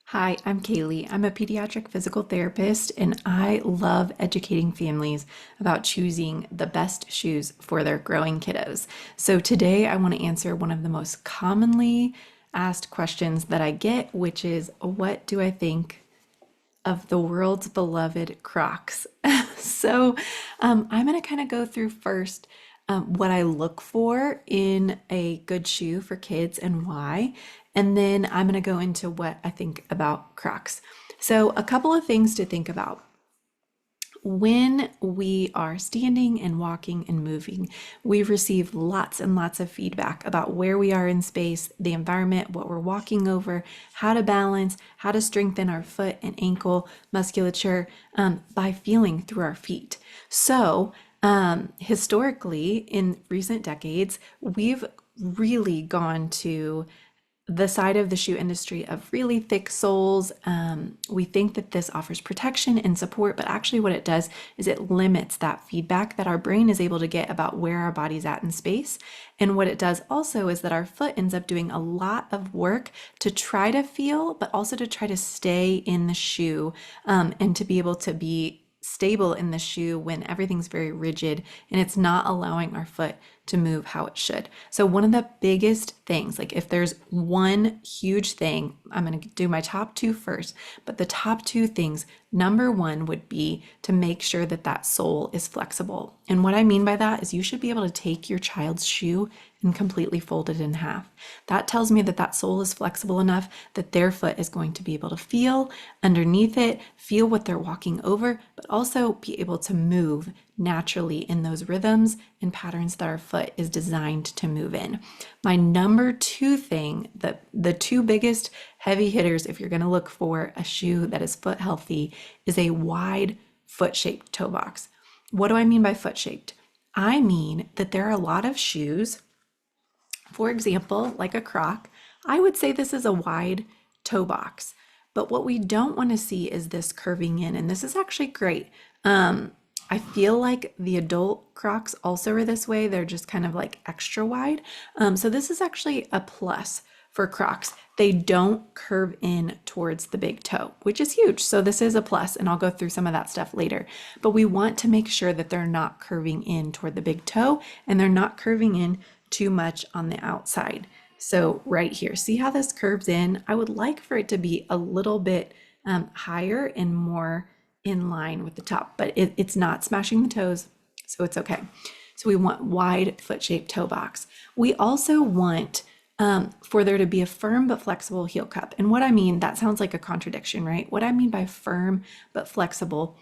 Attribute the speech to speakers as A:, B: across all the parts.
A: Hi, I'm Kaylee. I'm a pediatric physical therapist, and I love educating families about choosing the best shoes for their growing kiddos. So today I want to answer one of the most commonly asked questions that I get, which is, what do I think of the world's beloved Crocs? I'm going to kind of go through first what I look for in a good shoe for kids and why. And then I'm going to go into what I think about Crocs. So, a couple of things to think about. When we are standing and walking and moving, we receive lots and lots of feedback about where we are in space, the environment, what we're walking over, how to balance, how to strengthen our foot and ankle musculature by feeling through our feet. Historically, in recent decades, we've really gone to the side of the shoe industry of really thick soles. We think that this offers protection and support, but actually, what it does is it limits that feedback that our brain is able to get about where our body's at in space. And what it does also is that our foot ends up doing a lot of work to try to feel, but also to try to stay in the shoe and to be able to be stable in the shoe when everything's very rigid and it's not allowing our foot to move how it should. So one of the biggest things, like if there's one huge thing, I'm going to do my top two first, but the top two things, number one would be to make sure that that sole is flexible. And what I mean by that is you should be able to take your child's shoe and completely fold it in half. That tells me that that sole is flexible enough that their foot is going to be able to feel underneath it, feel what they're walking over, but also be able to move naturally in those rhythms and patterns that our foot is designed to move in. My number two thing, the two biggest heavy hitters, if you're going to look for a shoe that is foot healthy, is a wide foot shaped toe box. What do I mean by foot shaped? I mean that there are a lot of shoes, for example, like a Croc. I would say this is a wide toe box, but what we don't want to see is this curving in, and this is actually great. I feel like the adult Crocs also are this way. They're just kind of like extra wide. So this is actually a plus for Crocs. They don't curve in towards the big toe, which is huge. So this is a plus, and I'll go through some of that stuff later. But we want to make sure that they're not curving in toward the big toe and they're not curving in too much on the outside. So right here, see how this curves in? I would like for it to be a little bit higher and more in line with the top, but it's not smashing the toes, so it's okay. So we want wide foot-shaped toe box. We also want for there to be a firm but flexible heel cup. And what I mean, that sounds like a contradiction, right? What I mean by firm but flexible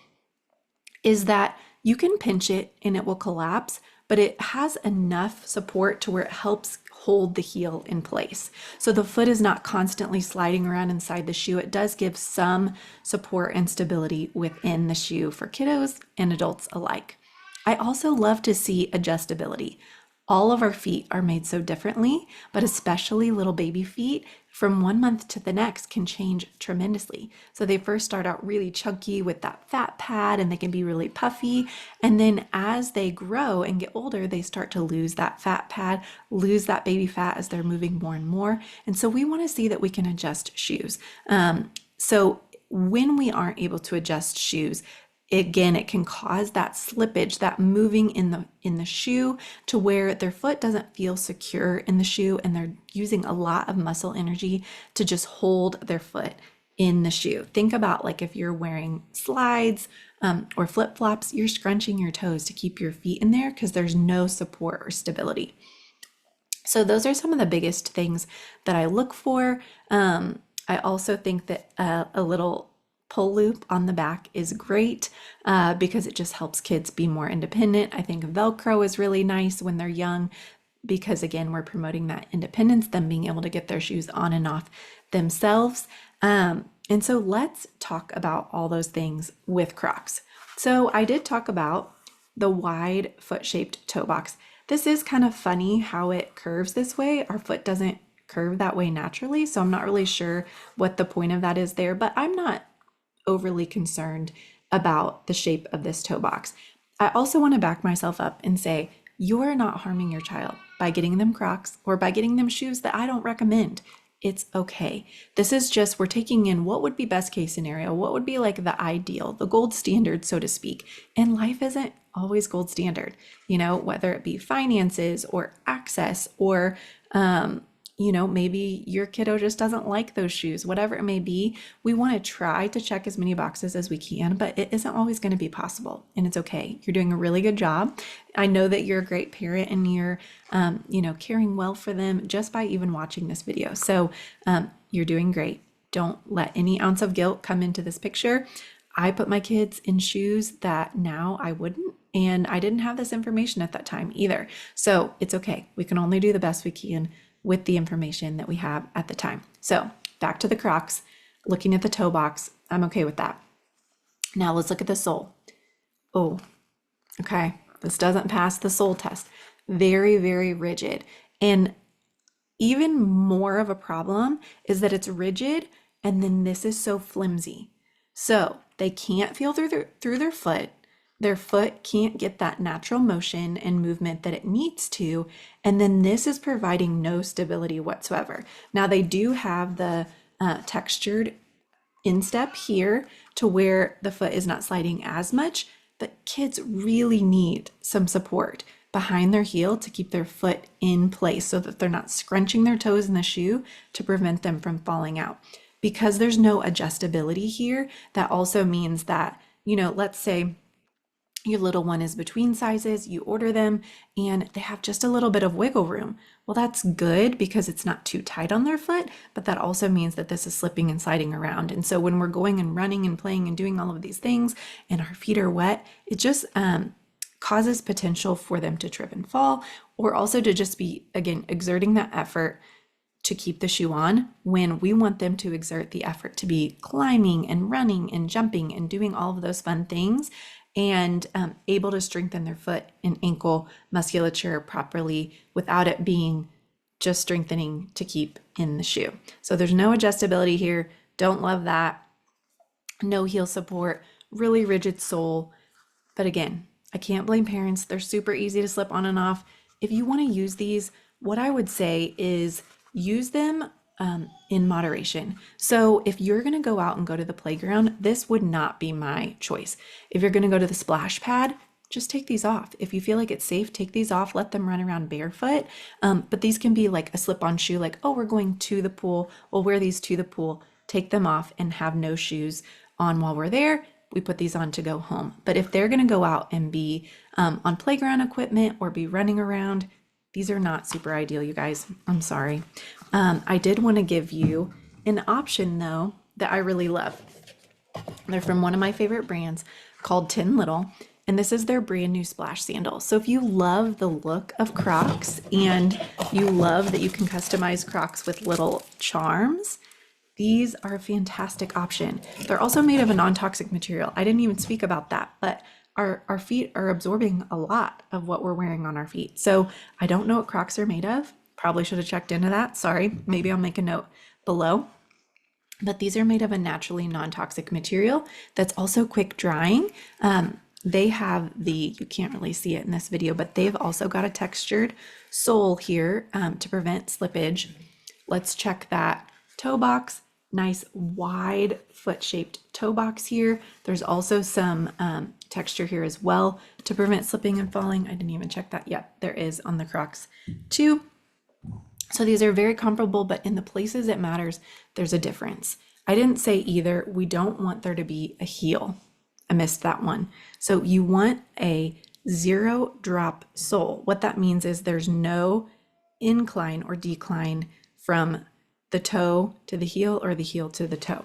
A: is that you can pinch it and it will collapse, but it has enough support to where it helps hold the heel in place. So the foot is not constantly sliding around inside the shoe. It does give some support and stability within the shoe for kiddos and adults alike. I also love to see adjustability. All of our feet are made so differently, but especially little baby feet from 1 month to the next can change tremendously. So they first start out really chunky with that fat pad and they can be really puffy. And then as they grow and get older, they start to lose that fat pad, lose that baby fat as they're moving more and more. And so we want to see that we can adjust shoes. So when we aren't able to adjust shoes, again, it can cause that slippage, that moving in the shoe to where their foot doesn't feel secure in the shoe and they're using a lot of muscle energy to just hold their foot in the shoe. Think about like if you're wearing slides or flip-flops, you're scrunching your toes to keep your feet in there because there's no support or stability. So those are some of the biggest things that I look for. I also think that a little pull loop on the back is great because it just helps kids be more independent. I think Velcro is really nice when they're young because, again, we're promoting that independence, them being able to get their shoes on and off themselves. And so let's talk about all those things with Crocs. So I did talk about the wide foot-shaped toe box. This is kind of funny how it curves this way. Our foot doesn't curve that way naturally, so I'm not really sure what the point of that is there, but I'm not overly concerned about the shape of this toe box. I also want to back myself up and say, you're not harming your child by getting them Crocs or by getting them shoes that I don't recommend. It's okay. This is just, we're taking in what would be best case scenario, what would be like the ideal, the gold standard, so to speak. And life isn't always gold standard, whether it be finances or access or, maybe your kiddo just doesn't like those shoes, whatever it may be. We want to try to check as many boxes as we can, but it isn't always going to be possible. And it's okay. You're doing a really good job. I know that you're a great parent and you're, caring well for them just by even watching this video. So you're doing great. Don't let any ounce of guilt come into this picture. I put my kids in shoes that now I wouldn't, and I didn't have this information at that time either. So it's okay. We can only do the best we can with the information that we have at the time. So back to the Crocs, looking at the toe box, I'm okay with that. Now let's look at the sole. Oh, okay. This doesn't pass the sole test. Very, very rigid. And even more of a problem is that it's rigid and then this is so flimsy. So they can't feel through their foot. Their foot can't get that natural motion and movement that it needs to. And then this is providing no stability whatsoever. Now they do have the textured instep here to where the foot is not sliding as much, but kids really need some support behind their heel to keep their foot in place so that they're not scrunching their toes in the shoe to prevent them from falling out. Because there's no adjustability here, that also means that, let's say your little one is between sizes, you order them and they have just a little bit of wiggle room. Well, that's good because it's not too tight on their foot, but that also means that this is slipping and sliding around. And so when we're going and running and playing and doing all of these things and our feet are wet, it just causes potential for them to trip and fall, or also to just be, again, exerting that effort to keep the shoe on when we want them to exert the effort to be climbing and running and jumping and doing all of those fun things and able to strengthen their foot and ankle musculature properly without it being just strengthening to keep in the shoe. So there's no adjustability here. Don't love that. No heel support, really rigid sole. But again, I can't blame parents. They're super easy to slip on and off. If you want to use these, what I would say is use them in moderation. So if you're going to go out and go to the playground, this would not be my choice. If you're going to go to the splash pad, just take these off. If you feel like it's safe, take these off, let them run around barefoot. But these can be like a slip-on shoe, like, oh, we're going to the pool. We'll wear these to the pool, take them off and have no shoes on while we're there. We put these on to go home. But if they're going to go out and be on playground equipment or be running around, these are not super ideal, you guys. I'm sorry. I did want to give you an option though that I really love. They're from one of my favorite brands called Tin Little, and this is their brand new splash sandal. So if you love the look of Crocs and you love that you can customize Crocs with little charms, these are a fantastic option. They're also made of a non-toxic material. I didn't even speak about that, but our feet are absorbing a lot of what we're wearing on our feet. So I don't know what Crocs are made of. Probably should have checked into that. Sorry, maybe I'll make a note below. But these are made of a naturally non-toxic material that's also quick drying. They have you can't really see it in this video, but they've also got a textured sole here to prevent slippage. Let's check that toe box. Nice wide foot-shaped toe box here. There's also some texture here as well to prevent slipping and falling. I didn't even check that yet. There is on the Crocs too. So these are very comparable, but in the places it matters, there's a difference. I didn't say either. We don't want there to be a heel. I missed that one. So you want a 0 drop sole. What that means is there's no incline or decline from the toe to the heel or the heel to the toe.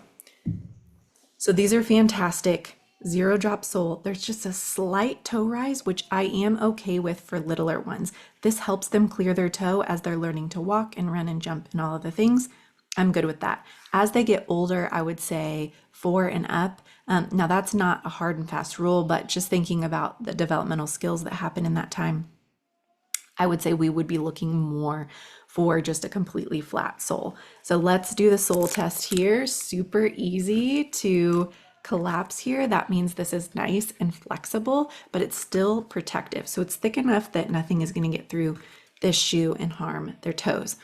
A: So these are fantastic. 0 drop sole. There's just a slight toe rise, which I am okay with for littler ones. This helps them clear their toe as they're learning to walk and run and jump and all of the things. I'm good with that. As they get older, I would say 4 and up. Now that's not a hard and fast rule, but just thinking about the developmental skills that happen in that time, I would say we would be looking more for just a completely flat sole. So let's do the sole test here. Super easy to collapse here. That means this is nice and flexible, but it's still protective. So it's thick enough that nothing is going to get through this shoe and harm their toes.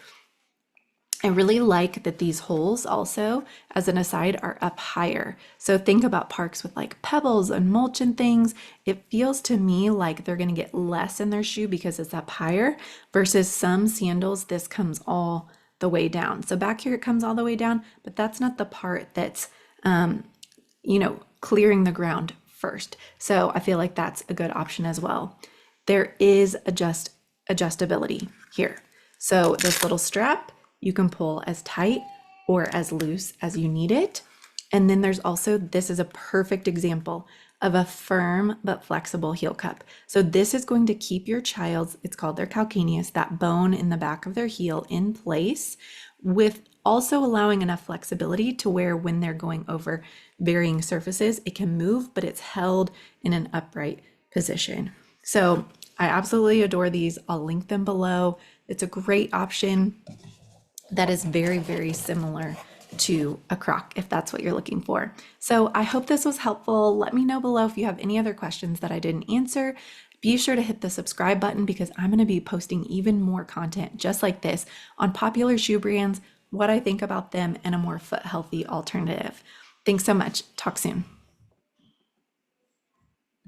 A: I really like that these holes also, as an aside, are up higher. So think about parks with like pebbles and mulch and things. It feels to me like they're going to get less in their shoe because it's up higher versus some sandals, this comes all the way down. So back here it comes all the way down, but that's not the part that's, clearing the ground first. So I feel like that's a good option as well. There is adjustability here. So this little strap, you can pull as tight or as loose as you need it. And then there's also, this is a perfect example of a firm but flexible heel cup. So this is going to keep your child's, it's called their calcaneus, that bone in the back of their heel, in place, with also allowing enough flexibility to where when they're going over varying surfaces, it can move, but it's held in an upright position. So I absolutely adore these. I'll link them below. It's a great option that is very, very similar to a Croc if that's what you're looking for. So I hope this was helpful. Let me know below if you have any other questions that I didn't answer. Be sure to hit the subscribe button because I'm going to be posting even more content just like this on popular shoe brands, what I think about them, and a more foot healthy alternative. Thanks so much. Talk soon.